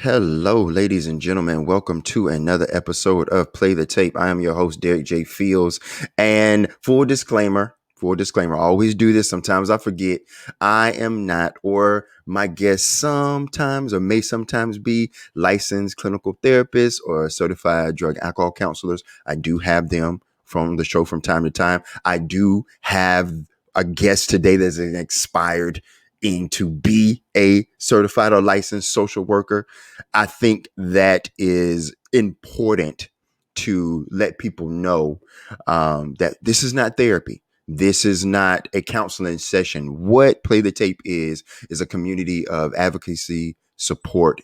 Hello, ladies and gentlemen. Welcome to another episode of Play the Tape. I am your host, Derek J. Fields. And full disclaimer, I always do this. Sometimes I forget. I am not, or my guests sometimes or may sometimes be licensed clinical therapists or certified drug alcohol counselors. I do have them from the show from time to time. I do have a guest today that's an expired to be a certified or licensed social worker. I think that is important to let people know that this is not therapy. This is not a counseling session. What Play the Tape is a community of advocacy, support,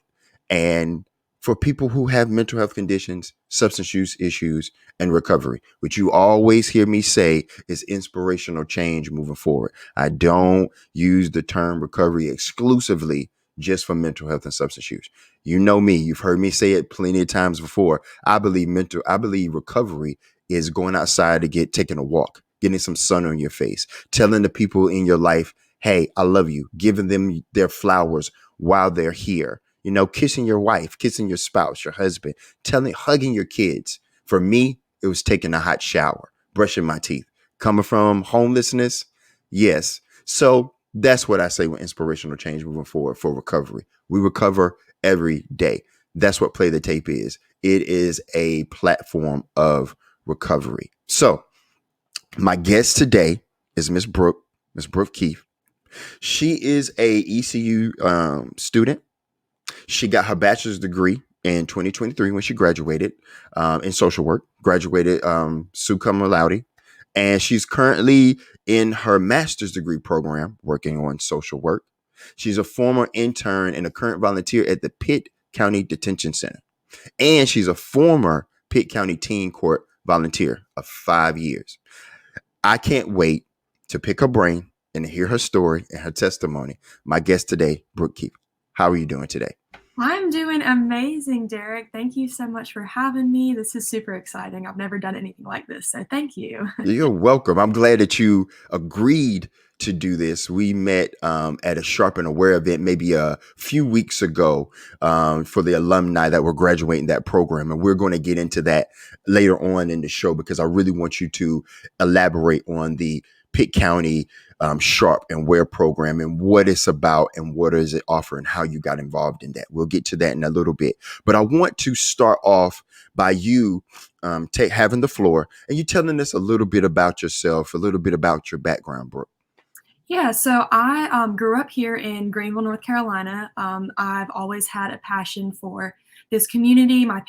and for people who have mental health conditions, substance use issues, and recovery, which you always hear me say is inspirational change moving forward. I don't use the term recovery exclusively just for mental health and substance use. You know me, you've heard me say it plenty of times before. I believe recovery is going outside to taking a walk, getting some sun on your face, telling the people in your life, hey, I love you, giving them their flowers while they're here. You know, kissing your wife, kissing your spouse, your husband, hugging your kids. For me, it was taking a hot shower, brushing my teeth. Coming from homelessness, yes. So that's what I say with inspirational change moving forward for recovery. We recover every day. That's what Play the Tape is. It is a platform of recovery. So my guest today is Miss Brooke Keefe. She is a ECU student. She got her bachelor's degree in 2023 when she graduated in social work, graduated summa cum laude. And she's currently in her master's degree program working on social work. She's a former intern and a current volunteer at the Pitt County Detention Center. And she's a former Pitt County Teen Court volunteer of 5 years. I can't wait to pick her brain and hear her story and her testimony. My guest today, Brooke Keefe. How are you doing today? I'm doing amazing, Derek. Thank you so much for having me. This is super exciting. I've never done anything like this, so thank you. You're welcome. I'm glad that you agreed to do this. We met at a Sharp and Aware event maybe a few weeks ago for the alumni that were graduating that program. And we're going to get into that later on in the show because I really want you to elaborate on the Pitt County Sharp and Aware program and what it's about and what does it offer and how you got involved in that. We'll get to that in a little bit. But I want to start off by you having the floor and you telling us a little bit about yourself, a little bit about your background, Brooke. Yeah, so I grew up here in Greenville, North Carolina. I've always had a passion for this community. My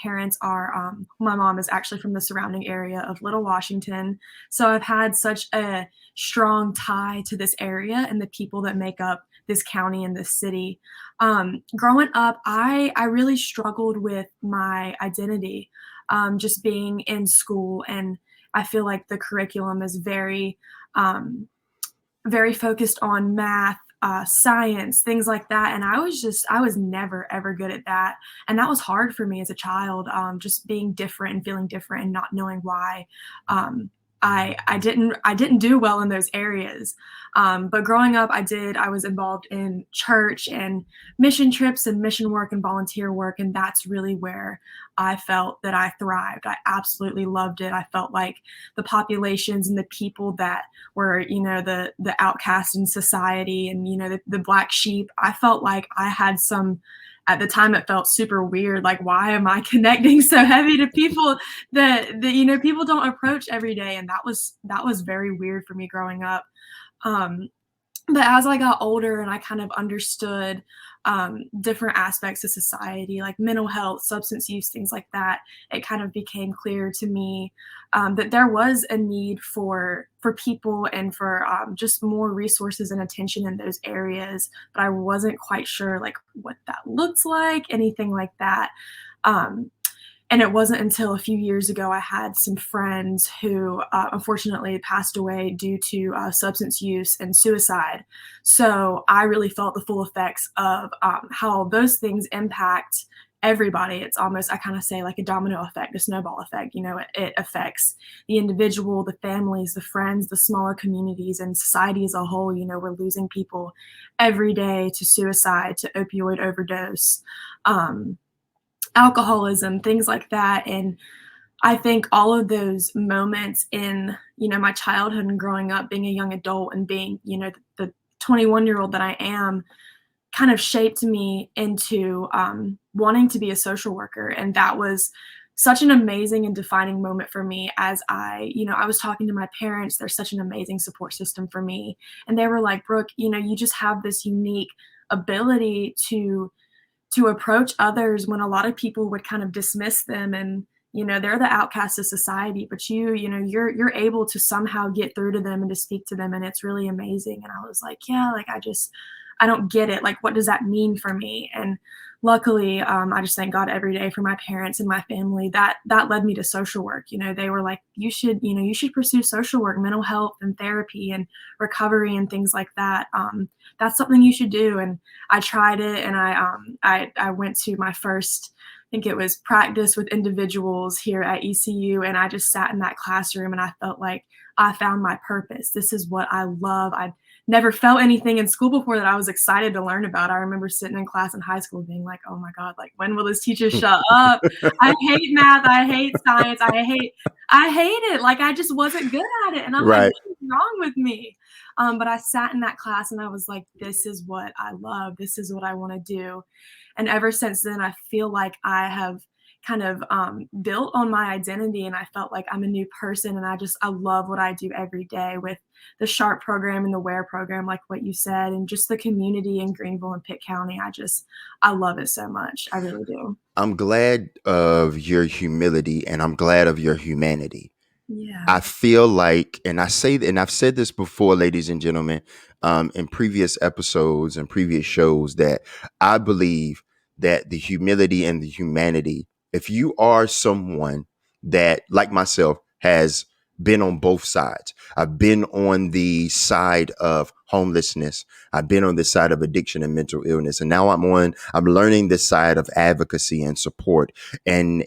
mom is actually from the surrounding area of Little Washington. So I've had such a strong tie to this area and the people that make up this county and this city. Growing up, I really struggled with my identity, just being in school. And I feel like the curriculum is um, very focused on math, science, things like that. And I was never ever good at that. And that was hard for me as a child, just being different and feeling different and not knowing why. Um, I didn't do well in those areas. But growing up, I was involved in church and mission trips and mission work and volunteer work. And that's really where I felt that I thrived. I absolutely loved it. I felt like the populations and the people that were, the outcast in society and, the black sheep, I felt like I had some, at the time it felt super weird. Like, why am I connecting so heavy to people that people don't approach every day? And that was very weird for me growing up. Um, but as I got older and I kind of understood different aspects of society, like mental health, substance use, things like that, it kind of became clear to me that there was a need for people and for just more resources and attention in those areas. But I wasn't quite sure like what that looks like, anything like that. Um, and it wasn't until a few years ago I had some friends who unfortunately passed away due to substance use and suicide. So I really felt the full effects of how those things impact everybody. It's almost, I kind of say, like a domino effect, a snowball effect. It affects the individual, the families, the friends, the smaller communities, and society as a whole. We're losing people every day to suicide, to opioid overdose, um, alcoholism, things like that. And I think all of those moments in, my childhood and growing up, being a young adult and being, the 21-year-old that I am, kind of shaped me into wanting to be a social worker. And that was such an amazing and defining moment for me as I was talking to my parents. They're such an amazing support system for me. And they were like, Brooke, you just have this unique ability to approach others when a lot of people would kind of dismiss them, and they're the outcasts of society, but you're able to somehow get through to them and to speak to them, and it's really amazing. And I was like, yeah, like I don't get it, like what does that mean for me? And luckily, I just thank God every day for my parents and my family that led me to social work. They were like, you should pursue social work, mental health and therapy and recovery and things like that. That's something you should do. And I tried it, and I went to my first, I think it was, practice with individuals here at ECU, and I just sat in that classroom and I felt like I found my purpose. This is what I love. I never felt anything in school before that I was excited to learn about. I remember sitting in class in high school being like, oh my God, like when will this teacher shut up? I hate math. I hate science. I hate it. Like I just wasn't good at it. And I'm like, Right. what is wrong with me? But I sat in that class and I was like, this is what I love. This is what I want to do. And ever since then, I feel like I have kind of built on my identity, and I felt like I'm a new person. And I love what I do every day with the SHARP program and the WARE program, like what you said, and just the community in Greenville and Pitt County. I love it so much. I really do. I'm glad of your humility and I'm glad of your humanity. Yeah. I feel like, and I say, and I've said this before, ladies and gentlemen, in previous episodes and previous shows, that I believe that the humility and the humanity, if you are someone that, like myself, has been on both sides. I've been on the side of homelessness. I've been on the side of addiction and mental illness. And now I'm learning this side of advocacy and support and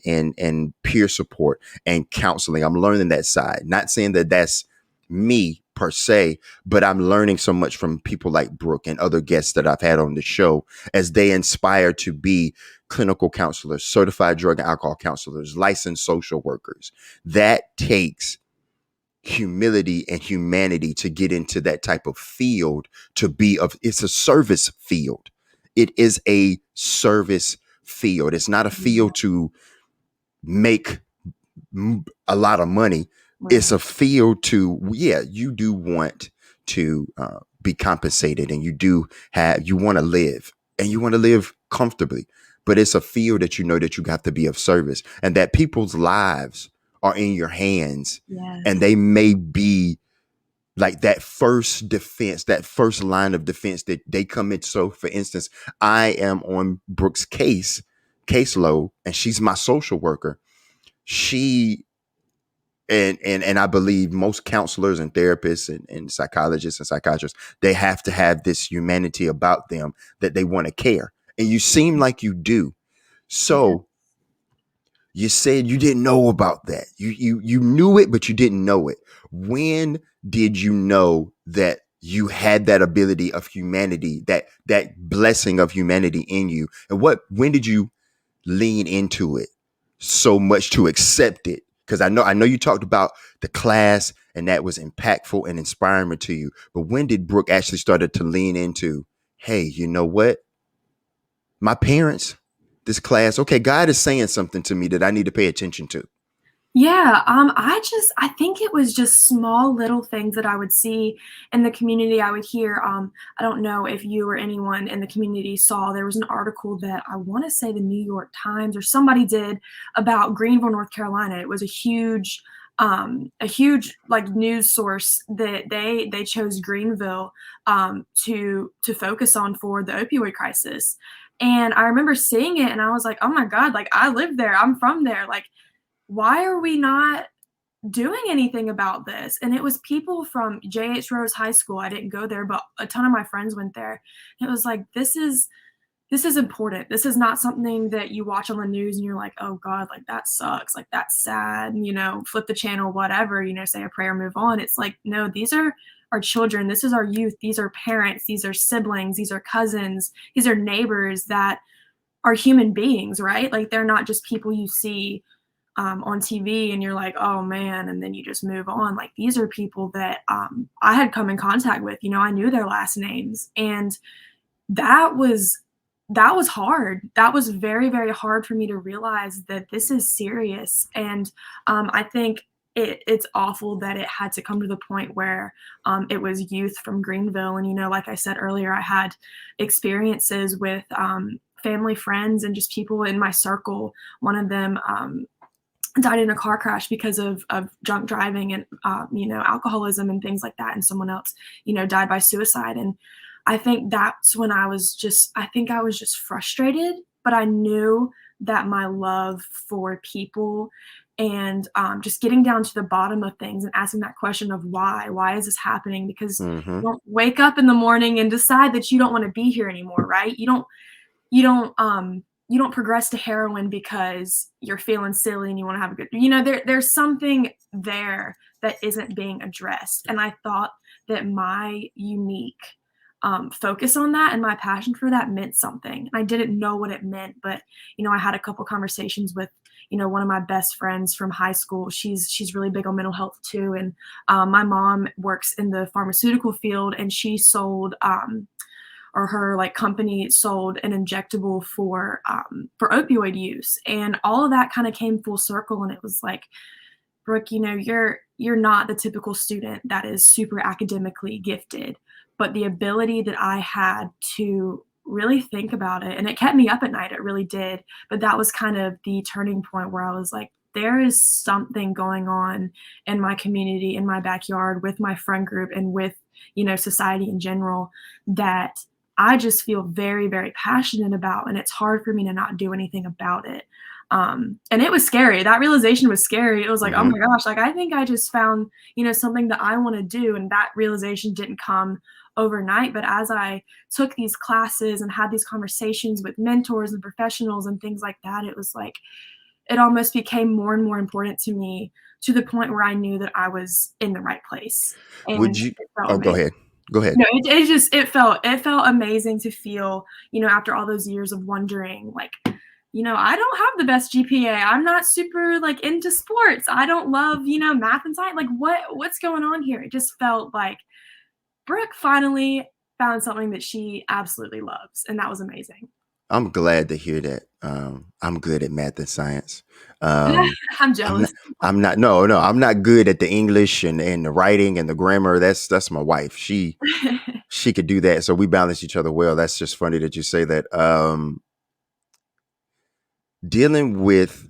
peer support and counseling. I'm learning that side. Not saying that that's me per se, but I'm learning so much from people like Brooke and other guests that I've had on the show as they inspire to be clinical counselors, certified drug and alcohol counselors, licensed social workers. That takes humility and humanity to get into that type of field, to be of, it's a service field. It is a service field. It's not a Yeah. field to make a lot of money. It's Right. a field to, yeah, you do want to be compensated, and you want to live, and you want to live comfortably, but it's a field that you know that you have to be of service, and that people's lives are in your hands, and Yes. they may be like that first defense, that first line of defense that they come in. So for instance, I am on Brooke's caseload, and she's my social worker. She and I believe most counselors and therapists and psychologists and psychiatrists, they have to have this humanity about them, that they want to care. And you seem like you do. Yeah. So you said you didn't know about that. You knew it, but you didn't know it. When did you know that you had that ability of humanity, that blessing of humanity in you? And when did you lean into it so much to accept it? Because I know you talked about the class and that was impactful and inspiring to you. But when did Brooke actually started to lean into, hey, you know what? My parents, this class, okay, God is saying something to me that I need to pay attention to. Yeah, I think it was just small little things that I would see in the community. I would hear, I don't know if you or anyone in the community saw, there was an article that I want to say the New York Times or somebody did about Greenville, North Carolina. It was a huge like news source that they chose Greenville to focus on for the opioid crisis. And I remember seeing it and I was like, oh my God, like I live there, I'm from there, like why are we not doing anything about this? And it was people from J.H. Rose High School. I didn't go there, but a ton of my friends went there. It was like, this is this is important. This is not something that you watch on the news and you're like, oh God, like that sucks, like that's sad, flip the channel, whatever, say a prayer, move on. It's like, no, these are our children, this is our youth, these are parents, these are siblings, these are cousins, these are neighbors that are human beings, right? Like they're not just people you see on TV and you're like, oh man, and then you just move on. Like these are people that I had come in contact with. I knew their last names, and that was that was hard. That was very, very hard for me to realize that this is serious. And I think it's awful that it had to come to the point where it was youth from Greenville. And, like I said earlier, I had experiences with family, friends, and just people in my circle. One of them died in a car crash because of drunk driving and alcoholism and things like that, and someone else died by suicide. And I think that's when I think I was just frustrated, but I knew that my love for people and just getting down to the bottom of things and asking that question of why is this happening, because Mm-hmm. you don't wake up in the morning and decide that you don't want to be here anymore, right? You don't progress to heroin because you're feeling silly and you want to have a good, there's something there that isn't being addressed. And I thought that my unique focus on that and my passion for that meant something. I didn't know what it meant, but I had a couple conversations with one of my best friends from high school. She's really big on mental health too, and my mom works in the pharmaceutical field, and she sold or her like company sold an injectable for opioid use, and all of that kind of came full circle. And it was like, Brooke, you're not the typical student that is super academically gifted, but the ability that I had to really think about it, and it kept me up at night, it really did. But that was kind of the turning point where I was like, there is something going on in my community, in my backyard, with my friend group, and with society in general, that I just feel very, very passionate about, and it's hard for me to not do anything about it. And it was scary. That realization was scary. It was like, oh Mm-hmm. my gosh, like I think I just found, something that I want to do. And that realization didn't come overnight. But as I took these classes and had these conversations with mentors and professionals and things like that, it was like, it almost became more and more important to me, to the point where I knew that I was in the right place. Would And you? it felt Oh, go amazing. ahead. Go ahead. No, it felt amazing to feel, after all those years of wondering, like, I don't have the best GPA. I'm not super like into sports. I don't love, math and science. Like what's going on here? It just felt like Brooke finally found something that she absolutely loves, and that was amazing. I'm glad to hear that. I'm good at math and science. Um, I'm I'm not. jealous. I'm not. No, no. I'm not good at the English and the writing and the grammar. That's my wife. She could do that. So we balance each other well. That's just funny that you say that. Dealing with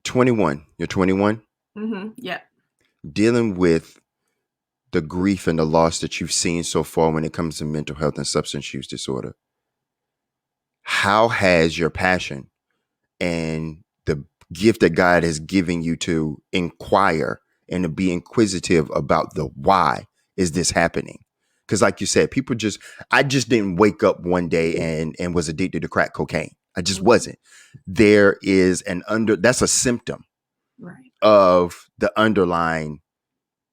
21. You're 21. Yep. Dealing with the grief and the loss that you've seen so far when it comes to mental health and substance use disorder. How has your passion and the gift that God has given you to inquire and to be inquisitive about the why is this happening? Because like you said, I just didn't wake up one day and was addicted to crack cocaine. I just Mhm. wasn't. There is that's a symptom Right. of the underlying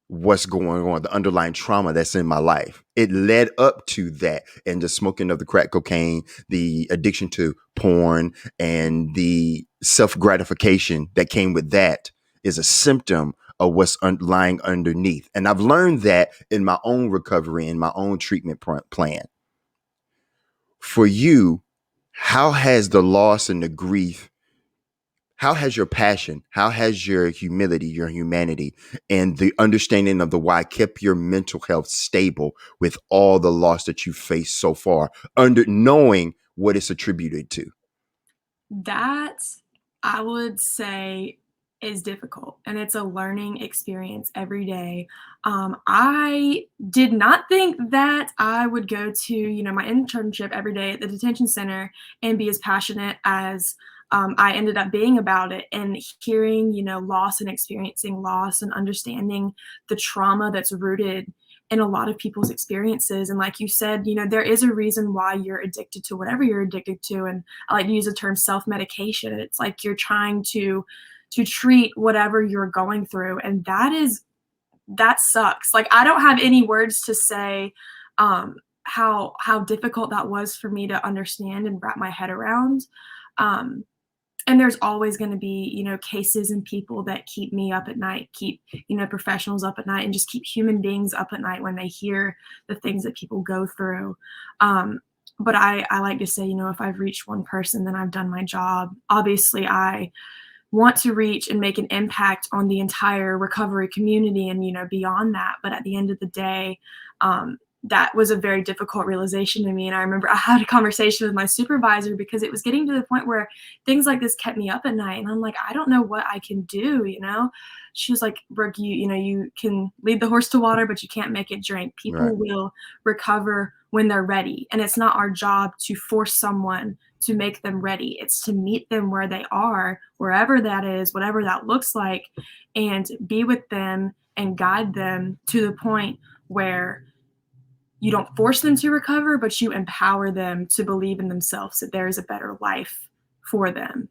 what's going on, the underlying trauma that's in my life. It led up to that, and the smoking of the crack cocaine, the addiction to porn, and the self gratification that came with that is a symptom of what's lying underneath. And I've learned that in my own recovery, in my own treatment plan. For you, how has the loss and the grief, how has your passion, how has your humility, your humanity, and the understanding of the why kept your mental health stable with all the loss that you've faced so far, under knowing what it's attributed to? That, I would say, is difficult, and it's a learning experience every day. I did not think that I would go to, my internship every day at the detention center and be as passionate as I ended up being about it, and hearing, loss and experiencing loss and understanding the trauma that's rooted in a lot of people's experiences. And like you said, there is a reason why you're addicted to whatever you're addicted to. And I like to use the term self-medication. It's like you're trying to treat whatever you're going through. And that sucks. Like, I don't have any words to say how difficult that was for me to understand and wrap my head around. Um, and there's always going to be, cases and people that keep me up at night, keep, professionals up at night, and just keep human beings up at night when they hear the things that people go through. But I like to say, if I've reached one person, then I've done my job. Obviously, I want to reach and make an impact on the entire recovery community and beyond that. But at the end of the day, that was a very difficult realization to me. And I remember I had a conversation with my supervisor because it was getting to the point where things like this kept me up at night. And I'm like, I don't know what I can do. She was like, Brooke, you can lead the horse to water, but you can't make it drink. Right. People will recover when they're ready. And it's not our job to force someone to make them ready. It's to meet them where they are, wherever that is, whatever that looks like, and be with them and guide them to the point where you don't force them to recover, but you empower them to believe in themselves, that there is a better life for them.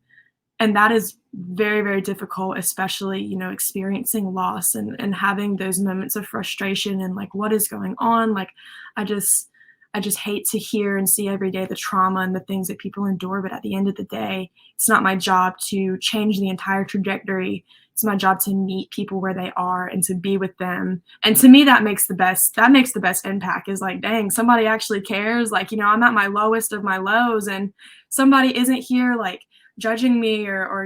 And that is very, very difficult, especially, experiencing loss and having those moments of frustration and like, what is going on? Like, I just hate to hear and see every day the trauma and the things that people endure. But at the end of the day, it's not my job to change the entire trajectory. It's my job to meet people where they are and to be with them. And to me, that makes the best impact, is like, dang, somebody actually cares. Like, I'm at my lowest of my lows and somebody isn't here like judging me or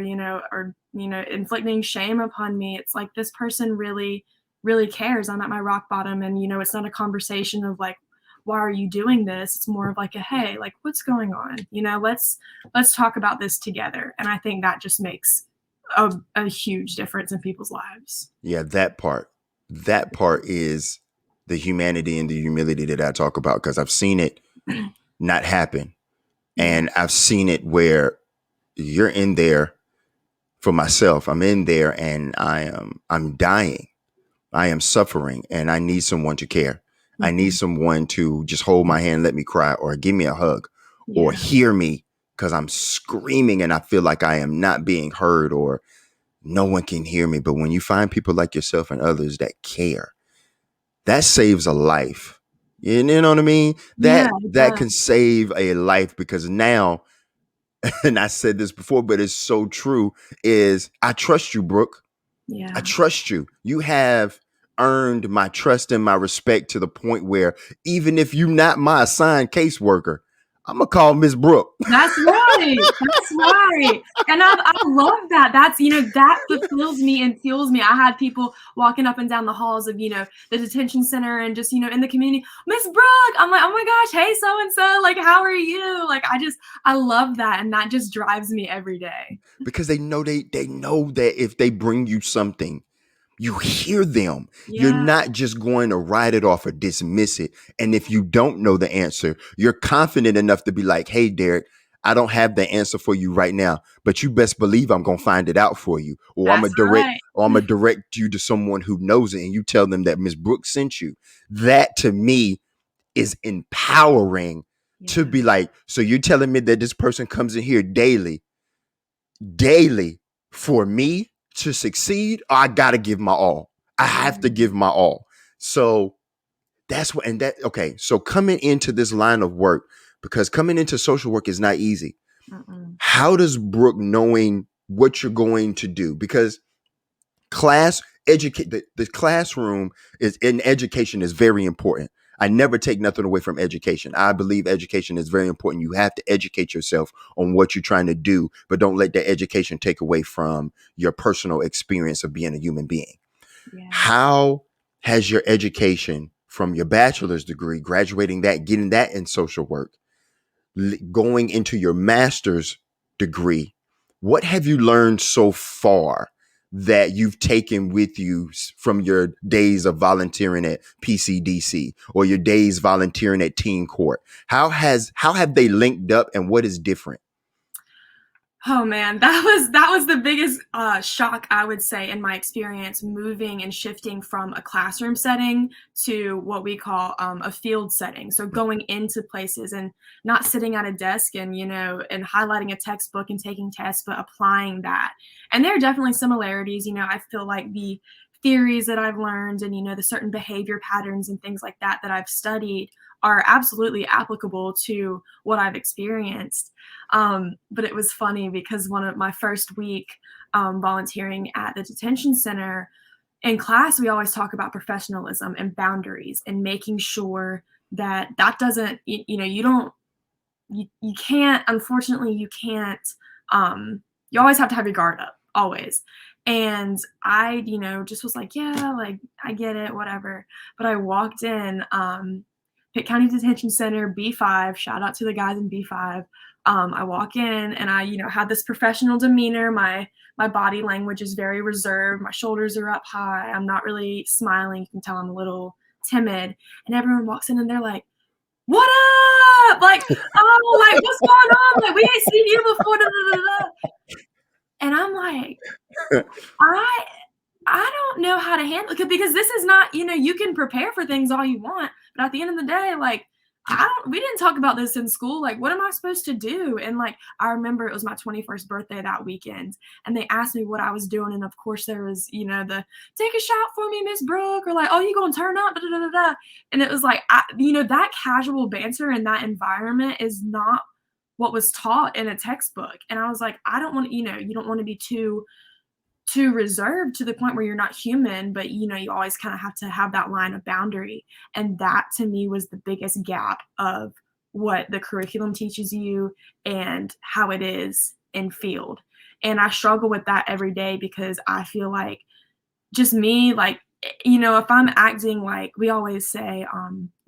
inflicting shame upon me. It's like, this person really, really cares. I'm at my rock bottom. And, it's not a conversation of like, why are you doing this? It's more of like hey, like, what's going on? Let's talk about this together. And I think that just makes a huge difference in people's lives. Yeah, that part is the humanity and the humility that I talk about, because I've seen it not happen. Yeah. And I've seen it where you're in there. For myself, I'm in there and I'm dying. I am suffering and I need someone to care. I need Mhm. someone to just hold my hand, let me cry, or give me a hug, or Yeah. hear me because I'm screaming and I feel like I am not being heard or no one can hear me. But when you find people like yourself and others that care, that saves a life. You know what I mean? Yeah, it That does. can save a life, because now, and I said this before, but it's so true, is I trust you, Brooke. I Yeah. trust you. You have earned my trust and my respect to the point where even if you're not my assigned caseworker, I'm gonna call Miss Brooke. That's right. That's right. And I love that. That's, that fulfills me and fuels me. I had people walking up and down the halls of, the detention center and just, in the community, Miss Brooke. I'm like, oh my gosh, hey, so and so, like, how are you? Like, I love that. And that just drives me every day. Because they know that if they bring you something, you hear them. You're Yeah. not just going to write it off or dismiss it. And if you don't know the answer, you're confident enough to be like, hey, Derek, I don't have the answer for you right now, but you best believe I'm going to find it out for you. That's right. Or I'm going to direct you to someone who knows it, and you tell them that Miss Brooks sent you. That to me is empowering, to Yeah. be like, so you're telling me that this person comes in here daily for me to succeed, I gotta give my all. I have to give my all. So that's what, and that, okay. So coming into this line of work, because coming into social work is not easy. Mm-mm. How does Brooke, knowing what you're going to do, because the classroom is in education is very important. I never take nothing away from education. I believe education is very important. You have to educate yourself on what you're trying to do, but don't let that education take away from your personal experience of being a human being. Yeah. How has your education from your bachelor's degree, graduating that, getting that in social work, going into your master's degree, what have you learned so far that you've taken with you from your days of volunteering at PCDC or your days volunteering at Teen Court? How have they linked up, and what is different? Oh man, that was the biggest shock I would say in my experience moving and shifting from a classroom setting to what we call a field setting. So going into places and not sitting at a desk and and highlighting a textbook and taking tests, but applying that. And there are definitely similarities. I feel like the theories that I've learned and the certain behavior patterns and things like that that I've studied are absolutely applicable to what I've experienced. But it was funny because one of my first week volunteering at the detention center in class, we always talk about professionalism and boundaries and making sure that that doesn't, you don't, you can't, unfortunately, you can't, you always have to have your guard up, always. And I, just was like, yeah, like I get it, whatever. But I walked in, Pitt County Detention Center, B5, shout out to the guys in B5. I walk in and I, had this professional demeanor. My body language is very reserved. My shoulders are up high. I'm not really smiling. You can tell I'm a little timid. And everyone walks in and they're like, "What up?" Like, "Oh, like, what's going on? Like, we ain't seen you before, da, da, da, da." And I'm like, I I don't know how to handle it because this is not, you can prepare for things all you want, but at the end of the day, like, we didn't talk about this in school. Like, what am I supposed to do? And like, I remember it was my 21st birthday that weekend, and they asked me what I was doing. And of course, there was, the take a shot for me, Miss Brooke, or like, oh, you gonna turn up, da, da, da, da. And it was like, that casual banter in that environment is not what was taught in a textbook. And I was like, I don't want, you don't want to be too reserved to the point where you're not human, but you always kind of have to have that line of boundary. And that to me was the biggest gap of what the curriculum teaches you and how it is in field. And I struggle with that every day because I feel like just me, like, if I'm acting like we always say,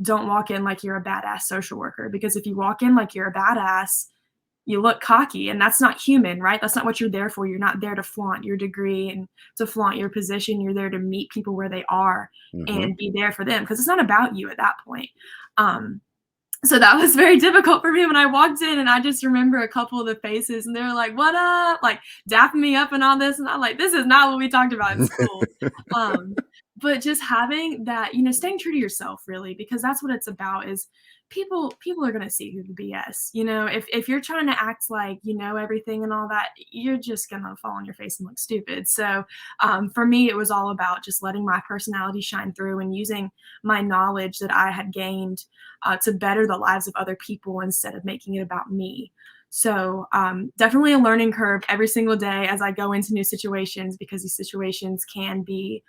don't walk in like you're a badass social worker, because if you walk in like you're a badass, you look cocky, and that's not human, right? That's not what you're there for. You're not there to flaunt your degree and to flaunt your position. You're there to meet people where they are Hmm. and be there for them because it's not about you at that point. Um, so that was very difficult for me when I walked in, and I just remember a couple of the faces, and they were like, "What up?" Like dapping me up and all this, and I'm like, "This is not what we talked about in school." Um, but just having that, staying true to yourself, really, because that's what it's about. Is people are gonna see through the BS. If you're trying to act like you know everything and all that, you're just gonna fall on your face and look stupid. So for me, it was all about just letting my personality shine through and using my knowledge that I had gained to better the lives of other people instead of making it about me. So definitely a learning curve every single day as I go into new situations because these situations can be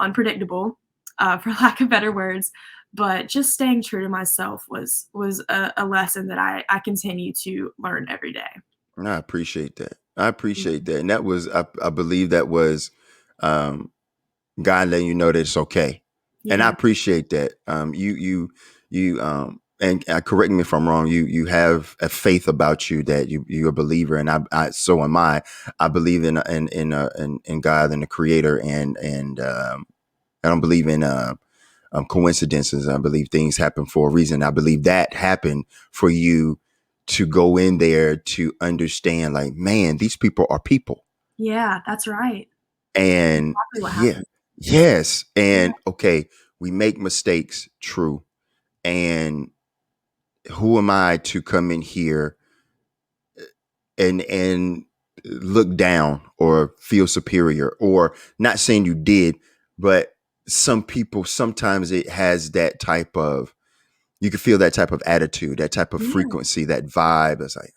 unpredictable, for lack of better words. But just staying true to myself was a lesson that I continue to learn every day. I appreciate that. I appreciate Yeah. that. And that was, I believe that was, um, God letting you know that it's okay. And I Yeah. appreciate that. And correct me if I'm wrong. You have a faith about you that you're a believer, and so am I. I believe in God and the Creator, and I don't believe in coincidences. I believe things happen for a reason. I believe that happened for you to go in there to understand, like, man, these people are people. Yeah, that's right. And Exactly what yeah, happened. yes. Yeah. And okay, we make mistakes, true. And who am I to come in here and look down or feel superior, or not saying you did, but some people, sometimes it has that type of, you can feel that type of attitude, that type of Yeah. frequency, that vibe. It's like,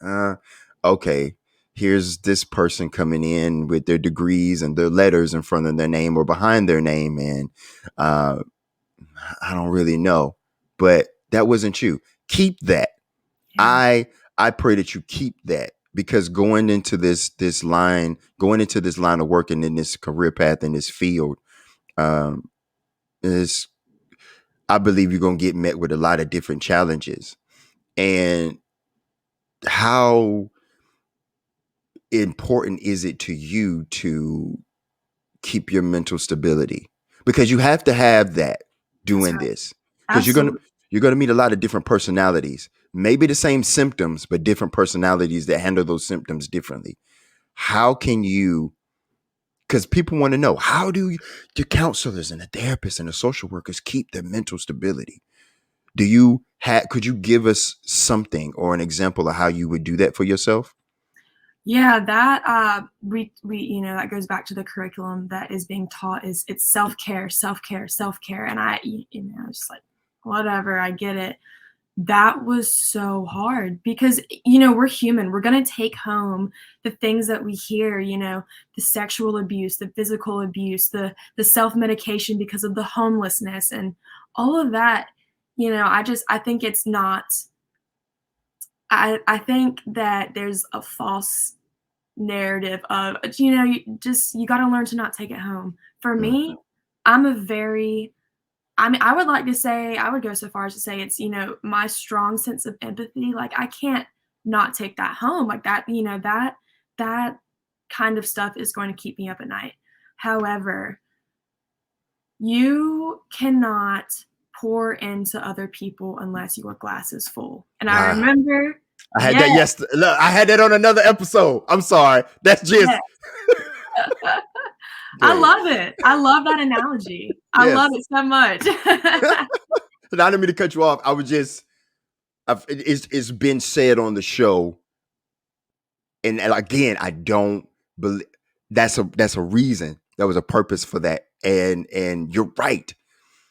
okay, here's this person coming in with their degrees and their letters in front of their name or behind their name. And uh, I don't really know, but that wasn't you. Keep that. Yeah. I pray that you keep that, because going into this line of work and in this career path in this field, um, is, I believe you're going to get met with a lot of different challenges. And how important is it to you to keep your mental stability? Because you have to have that That's doing right. this, because Absolutely. you're going to meet a lot of different personalities. maybe the same symptoms, but different personalities that handle those symptoms differently. How can you, because people want to know, how do the counselors and the therapists and the social workers keep their mental stability? Do you have, could you give us something or an example of how you would do that for yourself? Yeah, that we that goes back to the curriculum that is being taught is it's self-care, self-care, self-care. And just like whatever, I get it. That was so hard because we're human. We're going to take home the things that we hear, the sexual abuse, the physical abuse, the self-medication because of the homelessness and all of that. I think it's not I think that there's a false narrative of, you gotta learn to not take it home. For Mhm. me, I'm a very I mean, I would like to say I would go so far as to say it's, my strong sense of empathy, like, I can't not take that home, like, that kind of stuff is going to keep me up at night. However, you cannot pour into other people unless your glass is full, and I Ah, remember. I had Yes, that yesterday. Look, I had that on another episode. I'm sorry. That's just yes. go I ahead. love it. I love that analogy. I love Yes. it so much. And I didn't mean to cut you off. I was just, it's been said on the show, and again, I don't believe that's a reason. There was a purpose for that, and you're right.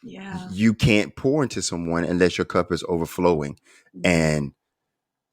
Yeah, You can't pour into someone unless your cup is overflowing, yeah. and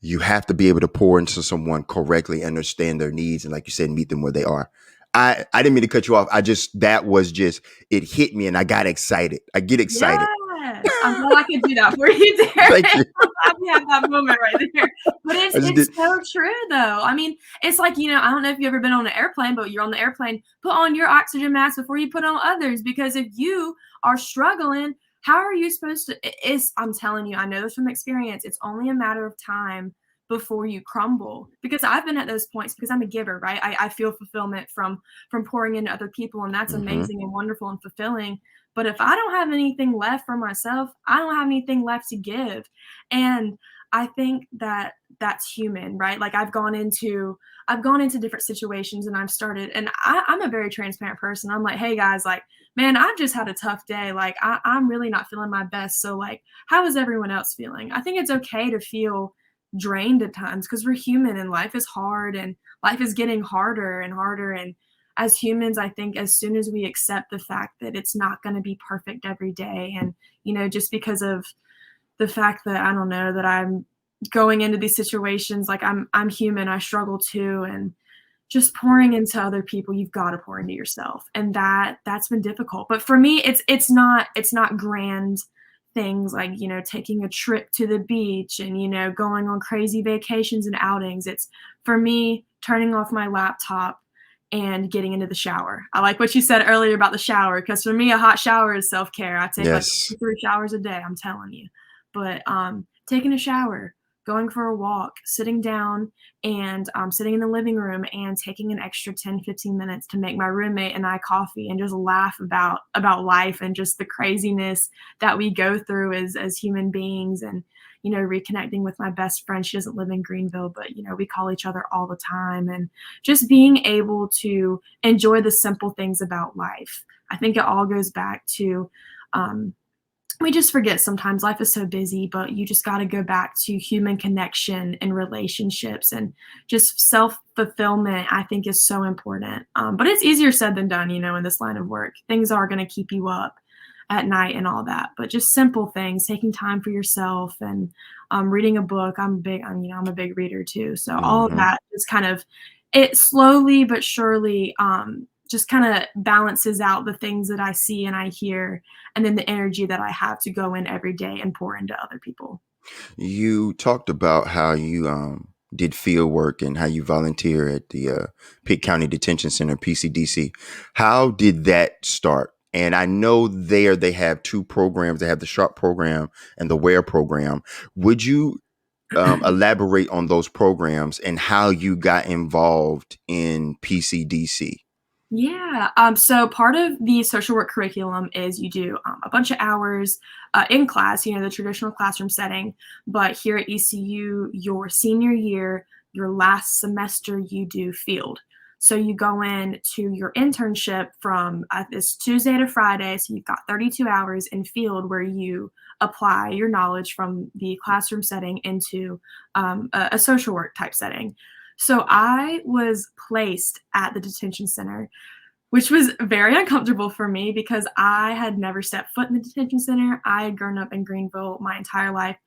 you have to be able to pour into someone correctly, understand their needs, and like you said, meet them where they are. I didn't mean to cut you off. I just, that was just, it hit me and I got excited. I get excited. Yes, I'm glad I could do that for you, Derek. Thank you. I'm glad we had that moment right there. But it's I just it's did. so true though. I mean, it's like, I don't know if you've ever been on an airplane, but you're on the airplane, put on your oxygen mask before you put on others because if you are struggling, how are you supposed to I'm telling you, I know this from experience. It's only a matter of time before you crumble because I've been at those points because I'm a giver, right? I feel fulfillment from pouring into other people and that's Hmm. amazing and wonderful and fulfilling. But if I don't have anything left for myself, I don't have anything left to give. And I think that that's human, right? Like I've gone into different situations and I've started and I'm a very transparent person. I'm like, hey guys, like, man, I've just had a tough day. Like I'm really not feeling my best. So like, how is everyone else feeling? I think it's okay to feel drained at times because we're human and life is hard and life is getting harder and harder. And as humans, I think as soon as we accept the fact that it's not going to be perfect every day, and just because of the fact that I don't know that I'm going into these situations, like I'm human, I struggle too, and just pouring into other people, you've got to pour into yourself, and that's been difficult. But for me, it's not grand things like taking a trip to the beach and going on crazy vacations and outings. It's for me turning off my laptop and getting into the shower. I like what you said earlier about the shower because for me, a hot shower is self care. I take like Yes. 2 3 showers a day. I'm telling you, but taking a shower, going for a walk, sitting down and sitting in the living room and taking an extra 10 15 minutes to make my roommate and I coffee and just laugh about life and just the craziness that we go through as human beings and reconnecting with my best friend. She doesn't live in Greenville, but we call each other all the time and just being able to enjoy the simple things about life. I think it all goes back to um, we just forget sometimes life is so busy, but you just got to go back to human connection and relationships and just self fulfillment. I think is so important. But it's easier said than done, in this line of work. Things are going to keep you up at night and all that, but just simple things, taking time for yourself and reading a book. I'm a big reader too. So all of Hmm. that just kind of, it slowly but surely just kind of balances out the things that I see and I hear and then the energy that I have to go in every day and pour into other people. You talked about how you did field work and how you volunteer at the Pitt County Detention Center, PCDC. How did that start? And I know there they have two programs. They have the SHARP program and the WARE program. Would you elaborate on those programs and how you got involved in PCDC? Yeah. So part of the social work curriculum is you do a bunch of hours in class, the traditional classroom setting. But here at ECU, your senior year, your last semester, you do field. So you go in to your internship from this Tuesday to Friday. So you've got 32 hours in field where you apply your knowledge from the classroom setting into a social work type setting. So I was placed at the detention center, which was very uncomfortable for me because I had never stepped foot in the detention center. I had grown up in Greenville my entire life,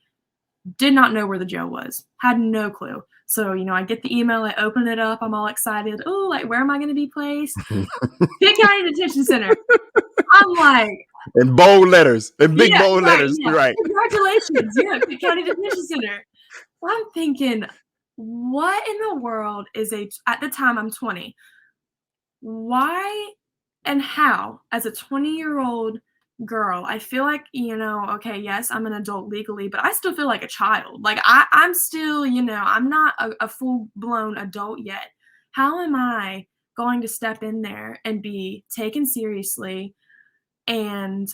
did not know where the jail was, had no clue. So, I get the email, I open it up, I'm all excited. Oh, like, where am I going to be placed? Pitt County Detention Center. I'm like, In bold letters, in big yeah, bold right, letters, yeah. right? Congratulations. Yeah, Pitt County Detention Center. So I'm thinking, what in the world is at the time I'm 20, why and how, as a 20-year-old girl, I feel like, okay, yes, I'm an adult legally, but I still feel like a child. Like I'm still, I'm not a full-blown adult yet. How am I going to step in there and be taken seriously and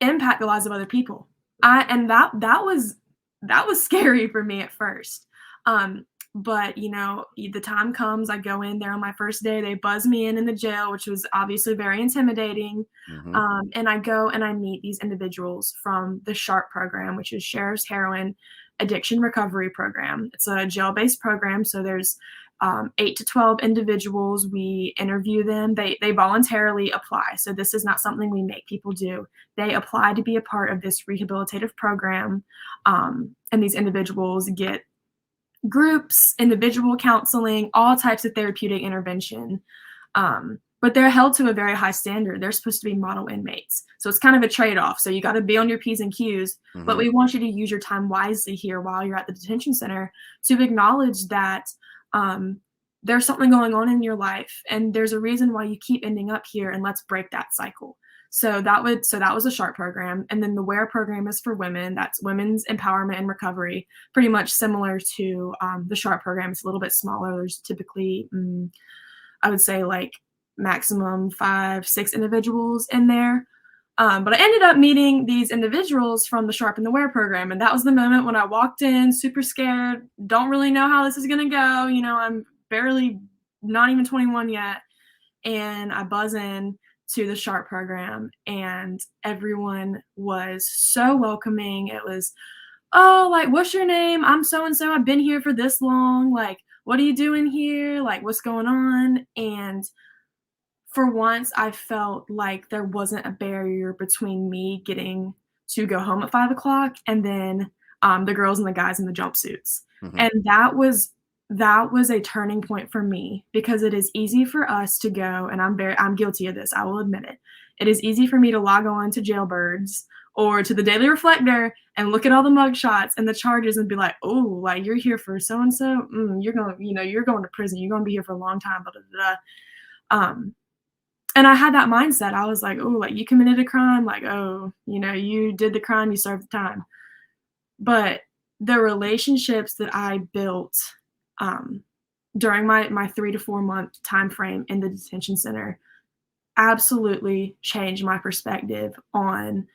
impact the lives of other people? And that was scary for me at first. But the time comes, I go in there on my first day, they buzz me in the jail, which was obviously very intimidating. Hmm. And I go and I meet these individuals from the SHARP program, which is Sheriff's Heroin Addiction Recovery Program. It's a jail-based program, so there's 8 to 12 individuals. We interview them. They voluntarily apply. So this is not something we make people do. They apply to be a part of this rehabilitative program. And these individuals get groups, individual counseling, all types of therapeutic intervention. But they're held to a very high standard. They're supposed to be model inmates. So it's kind of a trade off. So you got to be on your P's and Q's, but Hmm. we want you to use your time wisely here while you're at the detention center to acknowledge that um, there's something going on in your life and there's a reason why you keep ending up here, and let's break that cycle. So that was a SHARP program, and then the WARE program is for women. That's Women's Empowerment and Recovery, pretty much similar to the SHARP program. It's a little bit smaller. There's typically, I would say, like maximum 5, 6 individuals in there. But I ended up meeting these individuals from the SHARP and the WARE program, and that was the moment when I walked in, super scared, don't really know how this is gonna go. I'm barely not even 21 yet, and I buzz in to the SHARP program, and everyone was so welcoming. It was, "Oh, like, what's your name? I'm so and so. I've been here for this long. Like, what are you doing here? Like, what's going on?" And for once, I felt like there wasn't a barrier between me getting to go home at 5 o'clock and then the girls and the guys in the jumpsuits. Hmm. And that was a turning point for me because it is easy for us to go, and I'm guilty of this, I will admit it. It is easy for me to log on to Jailbirds or to the Daily Reflector and look at all the mug shots and the charges and be like, "Oh, like, you're here for so and so, you're going to prison. You're going to be here for a long time." Blah, blah, blah, blah. And I had that mindset. I was like, "Oh, like, you committed a crime, like, oh, you did the crime, you served the time." But the relationships that I built um, during my 3 to 4 month time frame in the detention center absolutely changed my perspective on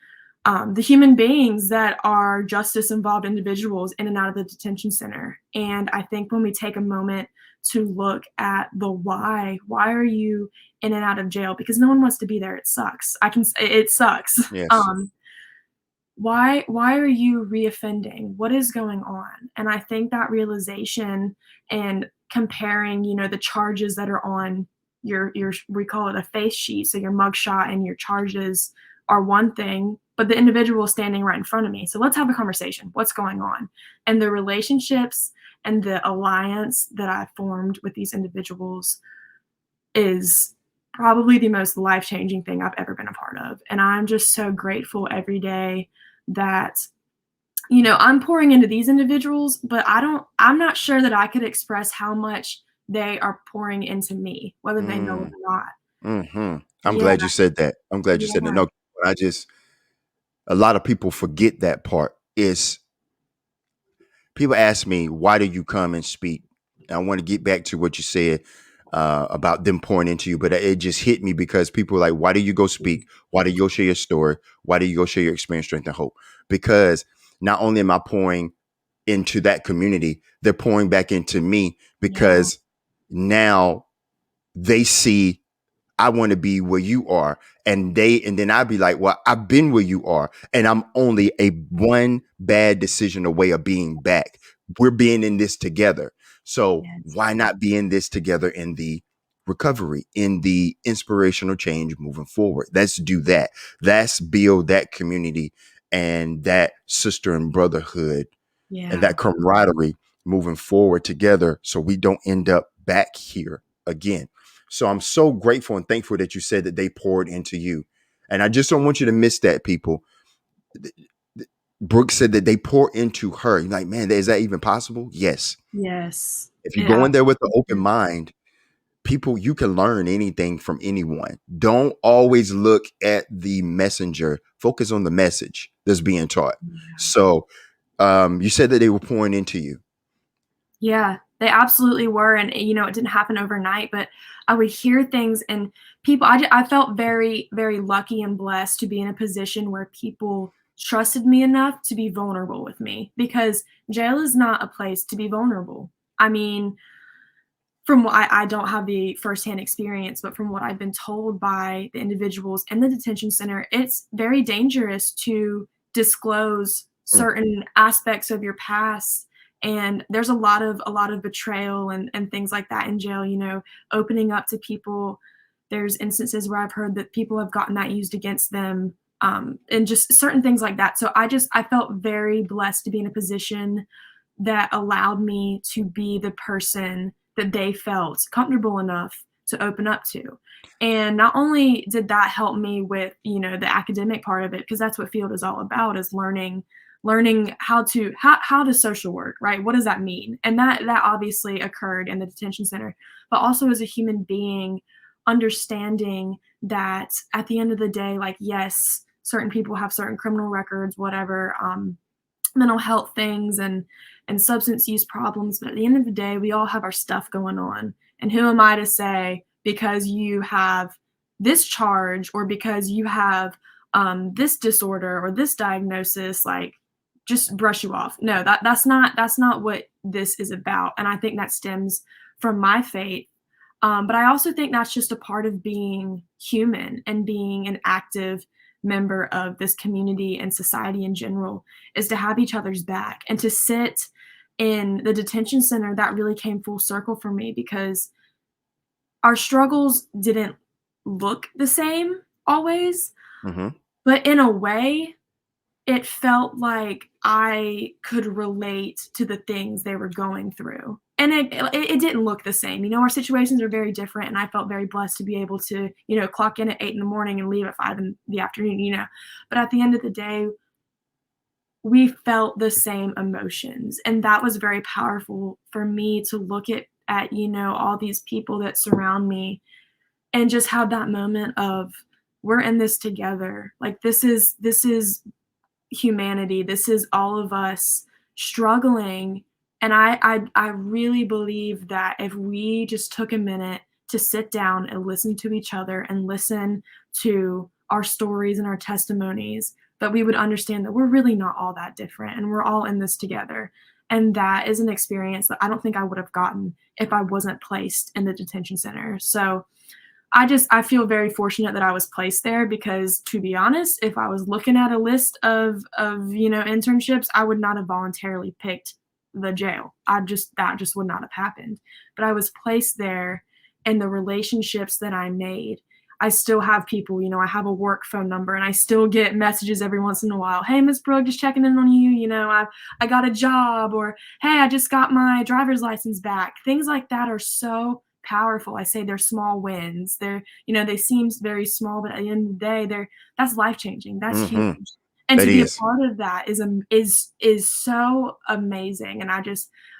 the human beings that are justice involved individuals in and out of the detention center. And I think when we take a moment to look at the why are you in and out of jail? Because no one wants to be there. It sucks. It sucks. Yes. Um, why are you reoffending? What is going on? And I think that realization and comparing, the charges that are on your we call it a face sheet, so your mugshot and your charges are one thing, but the individual is standing right in front of me. So let's have a conversation. What's going on? And the relationships and the alliance that I formed with these individuals is probably the most life-changing thing I've ever been a part of. And I'm just so grateful every day that I'm pouring into these individuals, but I'm not sure that I could express how much they are pouring into me, whether they know it Mm. or not. Hmm. I'm Yeah, glad you said that. I'm glad you said that. yeah. No, I just a lot of people forget that part. Is people ask me, why do you come and speak? I want to get back to what you said. about them pouring into you, but it just hit me because people are like, why do you go speak? Why do you go share your story? Why do you go share your experience, strength, and hope? Because not only am I pouring into that community, they're pouring back into me Yeah. because now they see I want to be where you are. And then I'd be like, well, I've been where you are. And I'm only a one bad decision away of being back. We're being in this together. So Yes. why not be in this together in the recovery, in the inspirational change moving forward? Let's do that. Let's build that community and that sister and brotherhood and Yeah. that camaraderie moving forward together so we don't end up back here again. So I'm so grateful and thankful that you said that they poured into you. And I just don't want you to miss that, people. Brooke said that they pour into her. You're like, man, is that even possible? Yes. Yes. If you It go in there with an absolutely open is. mind, people, you can learn anything from anyone. Don't always look at the messenger. Focus on the message that's being taught. Yeah. So you said that they were pouring into you. Yeah, they absolutely were, and, it didn't happen overnight, but I would hear things and people I felt very, very lucky and blessed to be in a position where people trusted me enough to be vulnerable with me, because jail is not a place to be vulnerable. I mean, from what I don't have the firsthand experience, but from what I've been told by the individuals in the detention center, it's very dangerous to disclose Mm, certain aspects of your past, and there's a lot of betrayal and things like that in jail, opening up to people. There's instances where I've heard that people have gotten that used against them, and just certain things like that. So I felt very blessed to be in a position that allowed me to be the person that they felt comfortable enough to open up to. And not only did that help me with, the academic part of it, because that's what field is all about, is learning how to social work, right? What does that mean? And that obviously occurred in the detention center, but also as a human being, understanding that at the end of the day, like, yes, certain people have certain criminal records, whatever, mental health things and substance use problems, but at the end of the day, we all have our stuff going on. And who am I to say, because you have this charge or because you have this disorder or this diagnosis, like, just brush you off? No, that's not what this is about. And I think that stems from my faith. But I also think that's just a part of being human and being an active member of this community and society in general, is to have each other's back and to sit in the detention center. That really came full circle for me because our struggles didn't look the same always, mhm. but in a way, it felt like I could relate to the things they were going through. And it didn't look the same. Our situations are very different, and I felt very blessed to be able to, clock in at 8 in the morning and leave at 5 in the afternoon. But at the end of the day, we felt the same emotions, and that was very powerful for me to look at, all these people that surround me and just have that moment of, we're in this together. Like, this is humanity. This is all of us struggling. And I really believe that if we just took a minute to sit down and listen to each other and listen to our stories and our testimonies, that we would understand that we're really not all that different and we're all in this together. And that is an experience that I don't think I would have gotten if I wasn't placed in the detention center. So I feel very fortunate that I was placed there because, to be honest, if I was looking at a list of internships, I would not have voluntarily picked the jail. That just would not have happened. But I was placed there, and the relationships that I made, I still have people, I have a work phone number and I still get messages every once in a while. Hey, Miss Brooke, just checking in on you. I got a job, or hey, I just got my driver's license back. Things like that are so powerful. I say they're small wins. They seem very small, but at the end of the day, that's life changing. That's Mhm. huge. And That to be a is. part of that is so amazing. And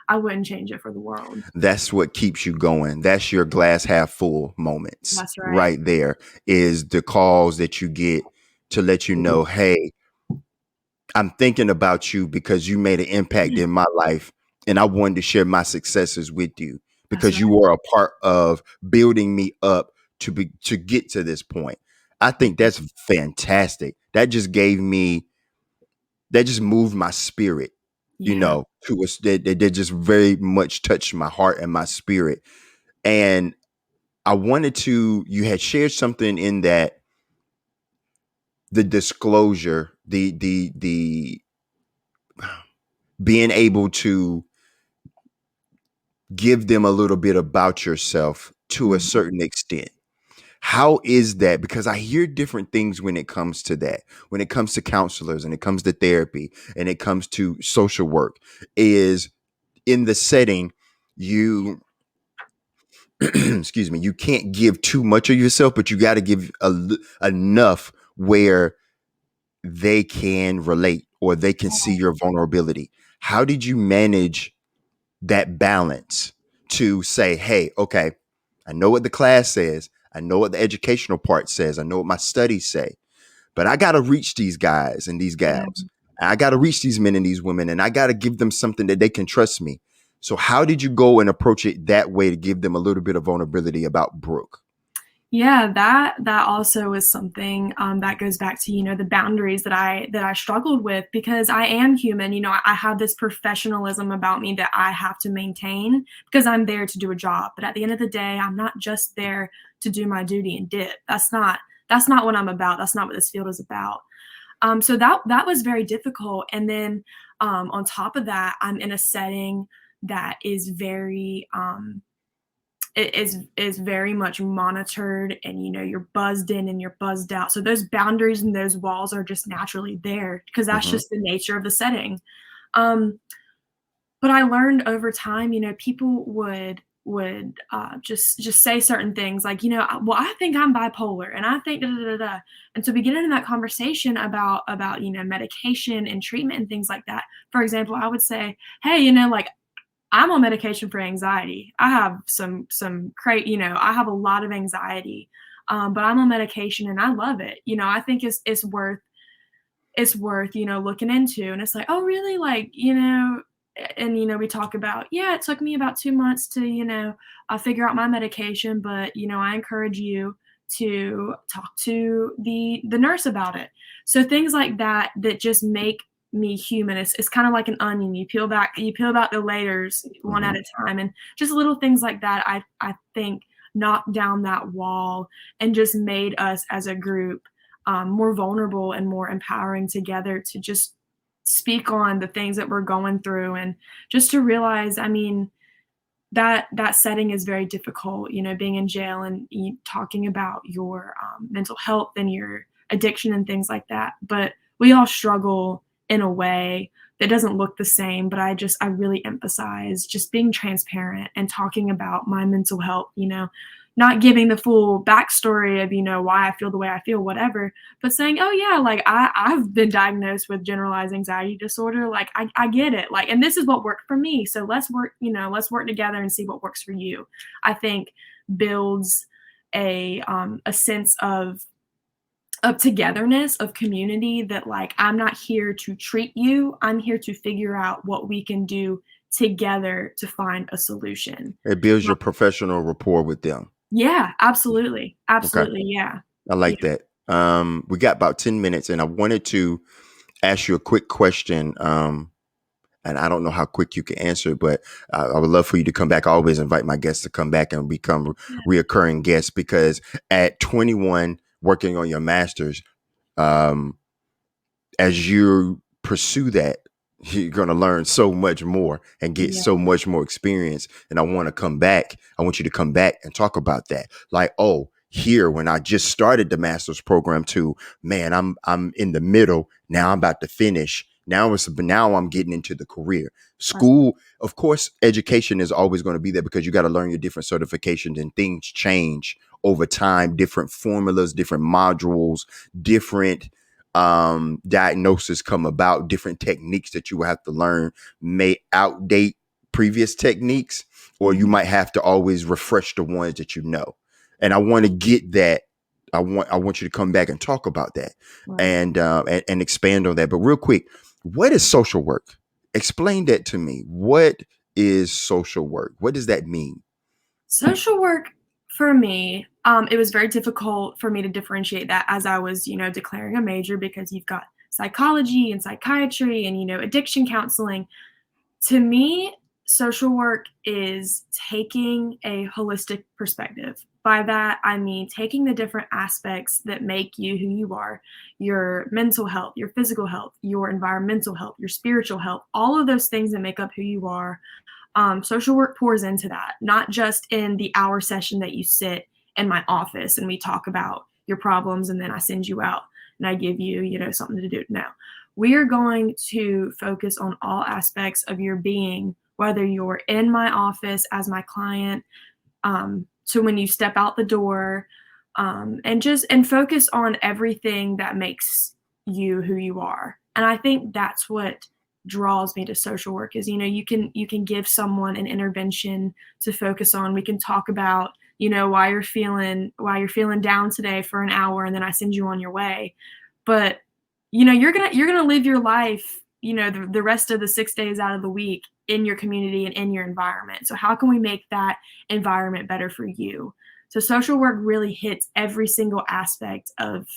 I wouldn't change it for the world. That's what keeps you going. That's your glass half full moments That's right. right there, is the calls that you get to let you know, hey, I'm thinking about you because you made an impact in my life and I wanted to share my successes with you. That's because you right. were a part of building me up to get to this point. I think Mhm. that's fantastic. That just moved my spirit, Yeah. to us that just very much touched my heart and my spirit. And I wanted to you had shared something in that the disclosure, the being able to give them a little bit about yourself to a Mhm. certain extent. How is that? Because I hear different things when it comes to that, when it comes to counselors and it comes to therapy and it comes to social work, is in the setting, you, excuse me, you can't give too much of yourself, but you got to give enough where they can relate or they can see your vulnerability. How did you manage that balance to say, hey, okay, I know what the class says. I know what the educational part says. I know what my studies say, but I got to reach these guys and these Yeah. gals. I got to reach these men and these women, and I got to give them something that they can trust me. So, how did you go and approach it that way to give them a little bit of vulnerability about Brooke? Yeah, that also is something, that goes back to, the boundaries that I struggled with because I am human, I have this professionalism about me that I have to maintain because I'm there to do a job, but at the end of the day, I'm not just there to do my duty and dip. That's not what I'm about, that's not what this field is about. So that was very difficult, and then, on top of that, I'm in a setting that is very, it is very much monitored and you're buzzed in and you're buzzed out, so those boundaries and those walls are just naturally there because that's Hmm. just the nature of the setting. um, but I learned over time, people would just say certain things like, well, I think I'm bipolar and I think da da da da. And so we get into that conversation about medication and treatment and things like that. For example, I would say, hey, like I'm on medication for anxiety. I have I have a lot of anxiety, but I'm on medication and I love it. I think it's worth looking into. And it's like, oh, really? Like, and we talk about, yeah, it took me about 2 months to figure out my medication, but I encourage you to talk to the nurse about it. So things like that that just make me human. It's kind of like an onion. You peel back the layers one Hmm. at a time, and just little things like that. I think knocked down that wall and just made us as a group, more vulnerable and more empowering together to just speak on the things that we're going through, and just to realize, I mean, that setting is very difficult, being in jail and talking about your, mental health and your addiction and things like that. But we all struggle in a way that doesn't look the same. But I really emphasize just being transparent and talking about my mental health, not giving the full backstory of, why I feel the way I feel, whatever, but saying, oh yeah, like I've been diagnosed with generalized anxiety disorder. Like I get it. Like, and this is what worked for me. So let's work together and see what works for you. I think builds a sense of togetherness, of community, that like I'm not here to treat you. I'm here to figure out what we can do together to find a solution. It builds Not- your professional rapport with them. Yeah, absolutely. Okay. Absolutely. Yeah. I Yeah. like that. We got about 10 minutes and I wanted to ask you a quick question. And I don't know how quick you can answer, but I would love for you to come back. I always invite my guests to come back and become reoccurring guests because at 21, working on your master's, um, as you pursue that, you're going to learn so much more and get Yeah. so much more experience. And I want to come back. I want you to come back and talk about that. Like, oh, here when I just started the master's program too, man, I'm in the middle. Now I'm about to finish. Now I'm getting into the career. That's School, of course, education is always going to be there because you got to learn your different certifications and things change over time, different formulas, different modules, different diagnosis come about, different techniques that you will have to learn may outdate previous techniques, or you mhm. might have to always refresh the ones that you know. And I want to get that. I want you to come back and talk about that Right. and expand on that. But real quick, what is social work? Explain that to me. What is social work? What does that mean? Social work for me, it was very difficult for me to differentiate that as I was, declaring a major because you've got psychology and psychiatry and, addiction counseling. To me, social work is taking a holistic perspective. By that, I mean taking the different aspects that make you who you are, your mental health, your physical health, your environmental health, your spiritual health, all of those things that make up who you are. Social work pours into that, not just in the hour session that you sit in my office and we talk about your problems and then I send you out and I give you, something to do. No, we are going to focus on all aspects of your being, whether you're in my office as my client, to when you step out the door, and focus on everything that makes you who you are. And I think that's what draws me to social work is you can give someone an intervention to focus on. We can talk about why you're feeling down today for an hour and then I send you on your way. But you're gonna live your life, the rest of the 6 days out of the week in your community and in your environment. So how can we make that environment better for you? So social work really hits every single aspect of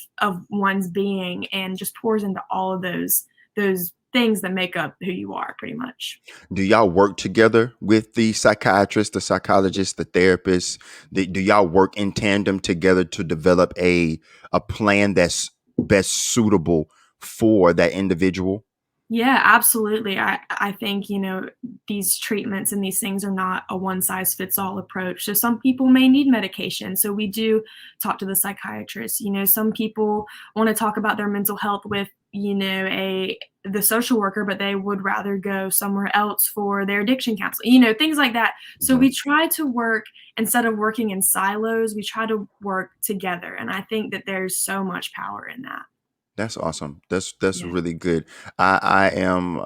one's being and just pours into all of those things that make up who you are pretty much. Do y'all work together with the psychiatrist, the psychologist, the therapist? Do y'all work in tandem together to develop a plan that's best suitable for that individual? Yeah, absolutely. I think, these treatments and these things are not a one size fits all approach. So some people may need medication. So we do talk to the psychiatrist. Some people want to talk about their mental health with, a the social worker, but they would rather go somewhere else for their addiction counseling, things like that. So Mhm. we try to work instead of working in silos, we try to work together. And I think that there's so much power in that. That's awesome. That's Yeah. really good. I am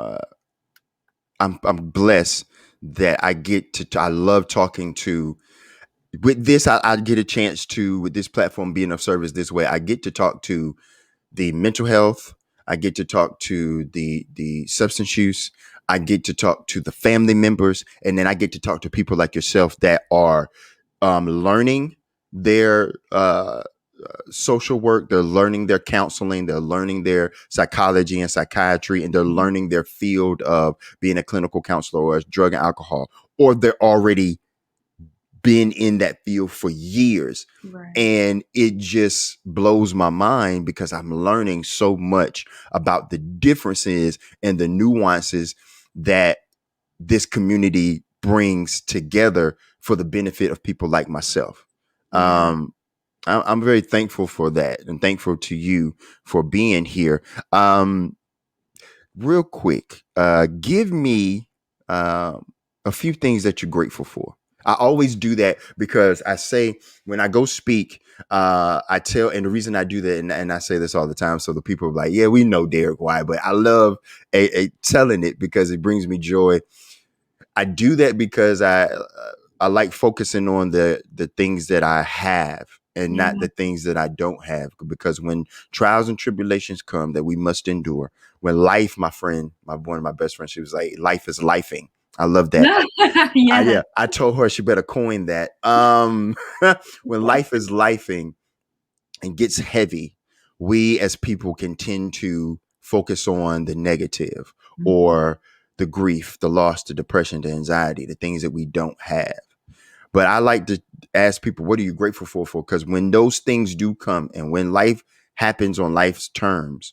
I'm blessed that I get to. I love talking to. With this, I get a chance to, with this platform being of service this way, I get to talk to the mental health. I get to talk to the substance use. I get to talk to the family members, and then I get to talk to people like yourself that are learning their social work. They're learning their counseling. They're learning their psychology and psychiatry, and they're Mhm. learning their field of being a clinical counselor or drug and alcohol, or they're already been in that field for years. Right. And it just blows my mind because I'm learning so much about the differences and the nuances that this community brings together for the benefit of people like myself. Yeah. Um, I'm very thankful for that and thankful to you for being here. Um, Real quick, give me a few things that you're grateful for. I always do that because I say when I go speak, I tell, and the reason I do that, and I say this all the time, so the people are like, yeah, we know Derek why, but I love telling it because it brings me joy. I do that because I like focusing on the things that I have and not Yeah. the things that I don't have. Because when trials and tribulations come that we must endure, when life, my friend, my one of my best friends, she was like, "Life is lifing." I love that. Yeah. Yeah, I told her she better coin that. When life is lifing and gets heavy, we as people can tend to focus on the negative Mhm. or the grief, the loss, the depression, the anxiety, the things that we don't have. But I like to ask people, what are you grateful for? Because when those things do come and when life happens on life's terms,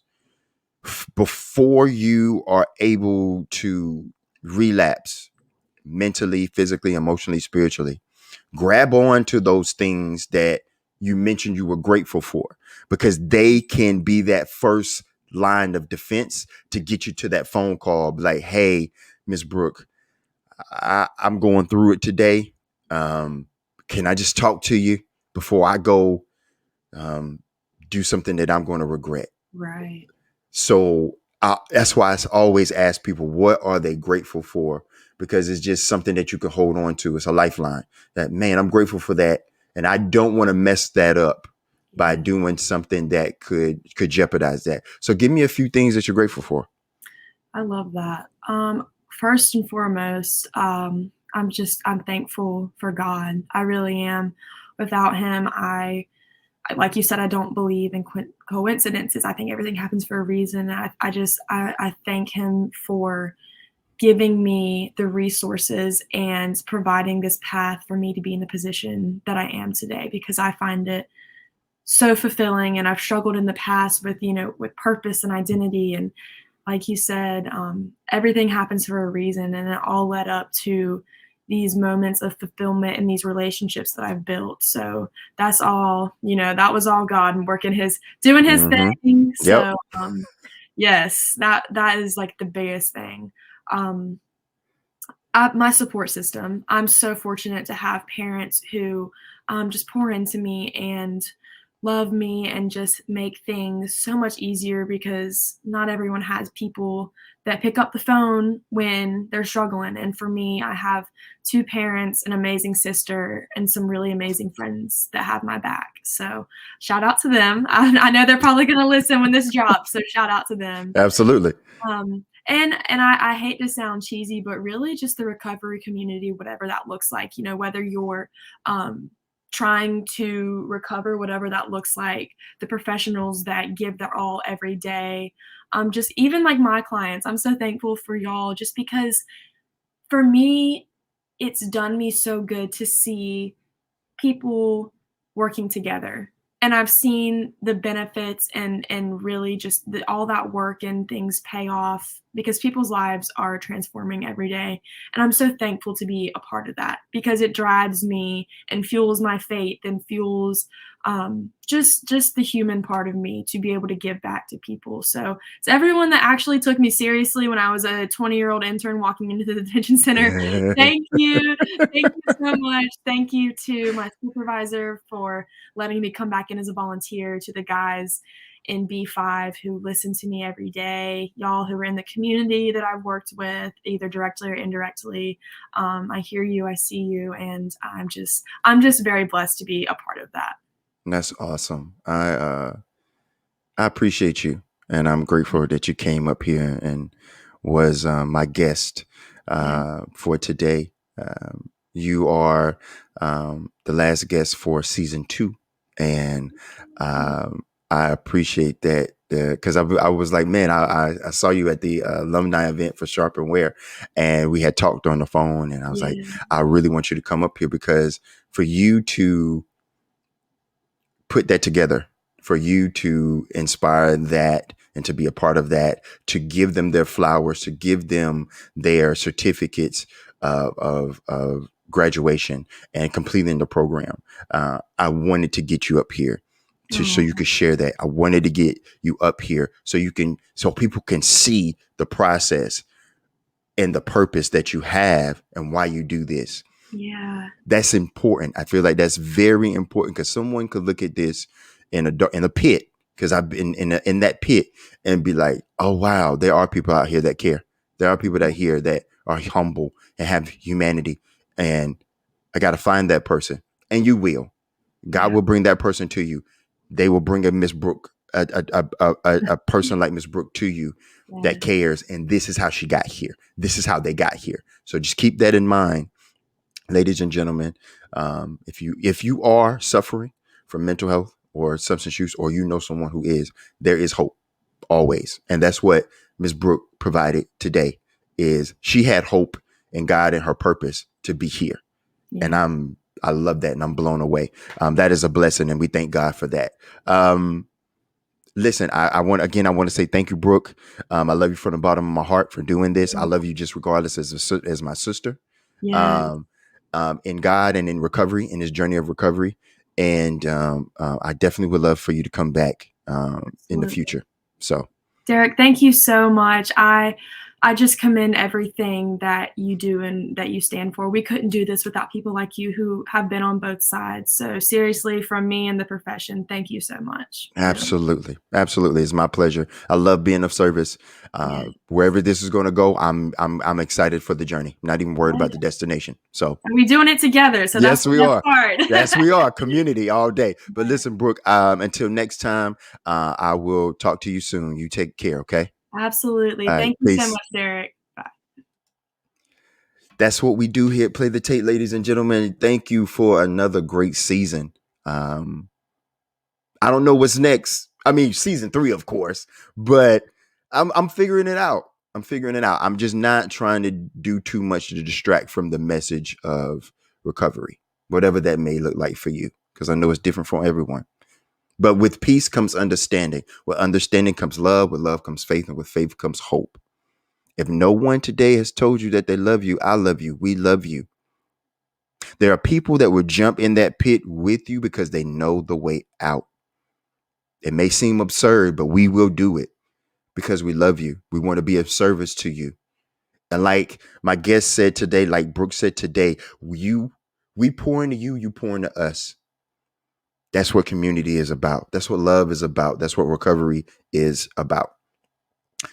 before you are able to relapse mentally, physically, emotionally, spiritually, grab on to those things that you mentioned you were grateful for, because they can be that first line of defense to get you to that phone call like, hey, Miss Brooke, I'm going through it today. um, can I just talk to you before I go um, do something that I'm going to regret? Right. So that's why I always ask people, what are they grateful for? Because it's just something that you can hold on to. It's a lifeline that, man, I'm grateful for that. And I don't want to mess that up by Yeah. doing something that could jeopardize that. So give me a few things that you're grateful for. I love that. First and foremost, I'm thankful for God. I really am. Without him, like you said, I don't believe in coincidences. I think everything happens for a reason. I thank him for giving me the resources and providing this path for me to be in the position that I am today, because I find it so fulfilling. And I've struggled in the past with, with purpose and identity. And like you said, everything happens for a reason. And it all led up to these moments of fulfillment and these relationships that I've built. So that's all, that was all God and doing his Mm-hmm. thing. Yep. So, yes, that is like the biggest thing. Um, my support system. I'm so fortunate to have parents who just pour into me and love me and just make things so much easier, because not everyone has people that pick up the phone when they're struggling. And for me, I have two parents, an amazing sister, and some really amazing friends that have my back. So shout out to them. I know they're probably going to listen when this drops. So shout out to them. Absolutely. And I hate to sound cheesy, but really just the recovery community, whatever that looks like, whether you're trying to recover, whatever that looks like, the professionals that give their all every day, just even like my clients, I'm so thankful for y'all, just because for me, it's done me so good to see people working together. And I've seen the benefits and really just all that work and things pay off, because people's lives are transforming every day. And I'm so thankful to be a part of that, because it drives me and fuels my faith and fuels just the human part of me to be able to give back to people. So to everyone that actually took me seriously when I was a 20-year-old intern walking into the detention center, thank you. Thank you so much. Thank you to my supervisor for letting me come back in as a volunteer, to the guys in B5 who listen to me every day, y'all who are in the community that I've worked with, either directly or indirectly. I hear you, I see you, and I'm just very blessed to be a part of that. That's awesome. I appreciate you, and I'm grateful that you came up here and was my guest Yeah. for today. You are the last guest for season 2, and I appreciate that because I was like, man, I saw you at the alumni event for Sharp and Wear, and we had talked on the phone, and I was like, Yeah. I really want you to come up here, because for you to put that together, for you to inspire that and to be a part of that, to give them their flowers, to give them their certificates of graduation and completing the program. I wanted to get you up here so you Oh, could share that. I wanted to get you up here so people can see the process and the purpose that you have and why you do this. yeah. That's important. I feel like that's very important, because someone could look at this in a pit, because I've been in that pit, and be like, oh wow, there are people out here that care. There are people out here that are humble and have humanity, and I got to find that person, and you will. God Yeah. will bring that person to you. They will bring a Miss Brooke, a person like Miss Brooke to you that Yeah. cares, and this is how she got here. This is how they got here. So just keep that in mind, ladies and gentlemen. If you are suffering from mental health or substance use, or you know someone who is, there is hope always, and that's what Ms. Brooke provided today. Is she had hope in God and her purpose to be here, and Yeah. I love that, and I'm blown away. That is a blessing, and we thank God for that. Listen, I want to say thank you, Brooke. I love you from the bottom of my heart for doing this. I love you just regardless as my sister, Yeah. um, in God and in recovery, in this journey of recovery. And I definitely would love for you to come back in the Absolutely. future. So Derek, thank you so much. I just commend everything that you do and that you stand for. We couldn't do this without people like you who have been on both sides. So seriously, from me and the profession, thank you so much. Really. absolutely, absolutely, it's my pleasure. I love being of service. Yeah. Wherever this is going to go, I'm excited for the journey. Not even worried Yeah. about the destination. So And we're doing it together. So that's yes, the we best are. part. Yes, we are. Community all day. But listen, Brooke, until next time, I will talk to you soon. You take care, okay? Absolutely. All right. Thank you so Peace. much, Derek. Bye. That's what we do here at Play the Tape, ladies and gentlemen. Thank you for another great season. I don't know what's next. I mean, season 3, of course, but I'm figuring it out. I'm figuring it out. I'm just not trying to do too much to distract from the message of recovery, whatever that may look like for you, because I know it's different for everyone. But with peace comes understanding. With understanding comes love. With love comes faith. And with faith comes hope. If no one today has told you that they love you, I love you. We love you. There are people that will jump in that pit with you because they know the way out. It may seem absurd, but we will do it because we love you. We want to be of service to you. And like my guest said today, like Brooke said today, we pour into you, you pour into us. That's what community is about. That's what love is about. That's what recovery is about.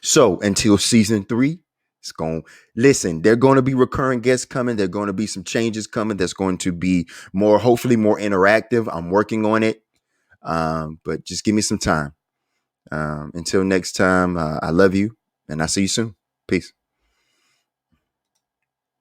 So until season 3, it's going listen, there are going to be recurring guests coming. There are going to be some changes coming. That's going to be more, hopefully more interactive. I'm working on it. But just give me some time. Until next time, I love you and I'll see you soon. Peace.